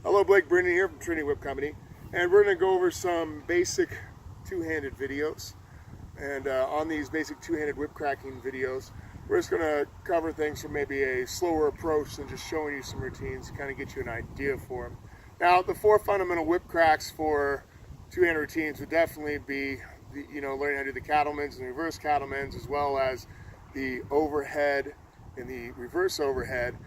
Hello, Blake Bruning here from Trinity Whip Co, and we're going to go over some basic two-handed videos. And on these basic two-handed whip cracking videos, we're just going to cover things from maybe a slower approach than just showing you some routines to kind of get you an idea for them. Now, the four fundamental whip cracks for two-handed routines would definitely be, learning how to do the Cattlemans and the reverse Cattlemans, as well as the overhead and the reverse overhead.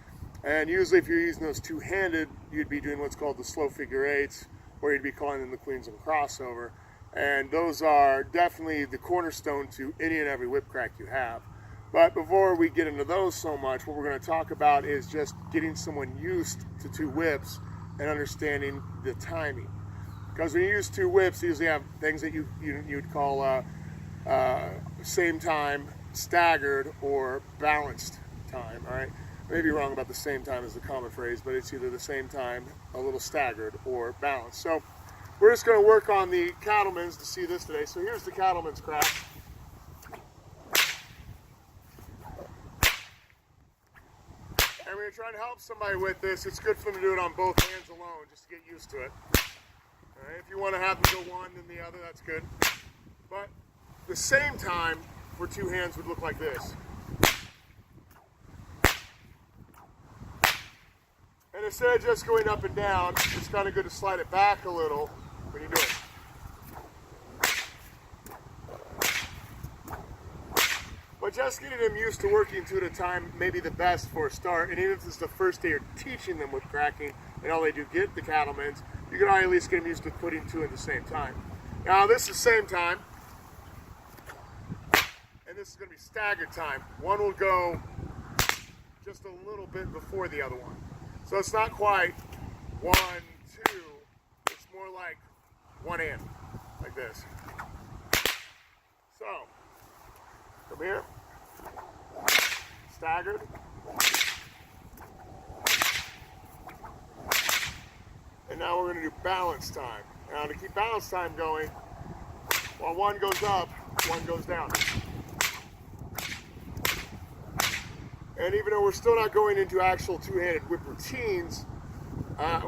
And usually if you're using those two-handed, you'd be doing what's called the slow figure eights, or you'd be calling them the queens and crossover. And those are definitely the cornerstone to any and every whip crack you have. But before we get into those so much, what we're going to talk about is just getting someone used to two whips and understanding the timing. Because when you use two whips, you usually have things that you'd call same time, staggered, or balanced time, all right? I may be wrong about the same time as the common phrase, but it's either the same time, a little staggered, or balanced. So we're just going to work on the Cattlemans to see this today. So here's the Cattleman's crack. And we're trying to help somebody with this. It's good for them to do it on both hands alone, just to get used to it. All right, if you want to have them go one then the other, that's good. But the same time for two hands would look like this. And instead of just going up and down, it's kind of good to slide it back a little when you do it. But just getting them used to working two at a time may be the best for a start. And even if it's the first day you're teaching them with cracking and all they do get the Cattlemans, you can at least get them used to putting two at the same time. Now this is same time, and this is going to be staggered time. One will go just a little bit before the other one. So it's not quite 1, 2, it's more like one in, like this. So, come here, staggered, and now we're going to do balance time. Now to keep balance time going, while one goes up, one goes down. And even though we're still not going into actual two-handed whip routines,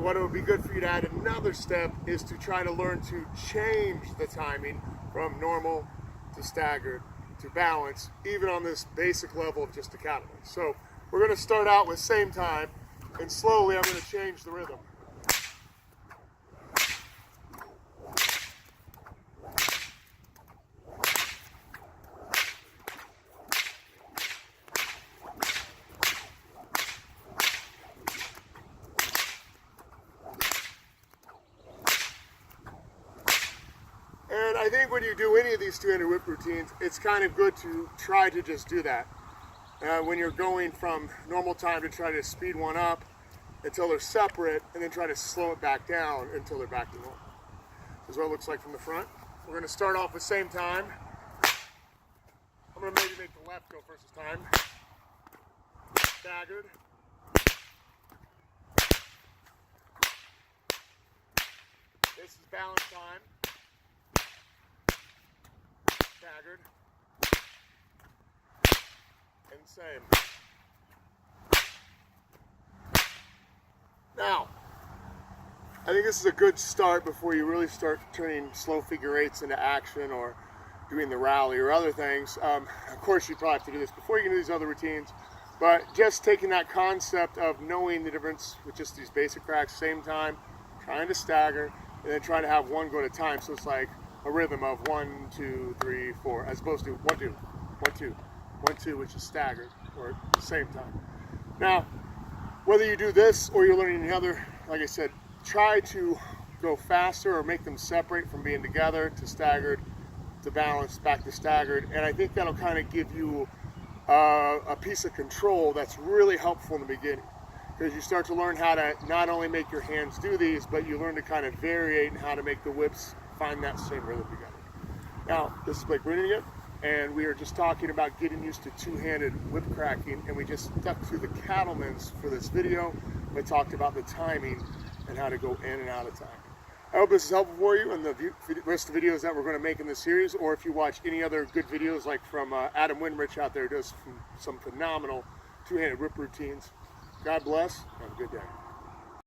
what it would be good for you to add another step is to try to learn to change the timing from normal to staggered to balance, even on this basic level of just the Cattleman. So we're going to start out with same time, and slowly I'm going to change the rhythm. And I think when you do any of these two-handed whip routines, it's kind of good to try to just do that. When you're going from normal time to try to speed one up until they're separate, and then try to slow it back down until they're back to normal. This is what it looks like from the front. We're going to start off with same time. I'm going to maybe make the left go first this time. Staggered. This is balance time. Staggered, and same. Now, I think this is a good start before you really start turning slow figure eights into action or doing the rally or other things. Of course, you probably have to do this before you can do these other routines, but just taking that concept of knowing the difference with just these basic cracks, same time, trying to stagger, and then trying to have one go at a time, so it's like a rhythm of 1, 2, 3, 4, as opposed to 1, 2, 1, 2, 1, 2, which is staggered, or at the same time. Now, whether you do this or you're learning the other, like I said, try to go faster or make them separate from being together to staggered, to balance, back to staggered, and I think that'll kind of give you a piece of control that's really helpful in the beginning. Because you start to learn how to not only make your hands do these, but you learn to kind of variate and how to make the whips find that same rhythm together. Now, this is Blake Bruning again, and we are just talking about getting used to two-handed whip cracking, and we just stuck through the Cattlemans for this video, but talked about the timing and how to go in and out of time. I hope this is helpful for you and the rest of the videos that we're going to make in this series, or if you watch any other good videos like from Adam Winrich out there, does some phenomenal two-handed whip routines. God bless, have a good day.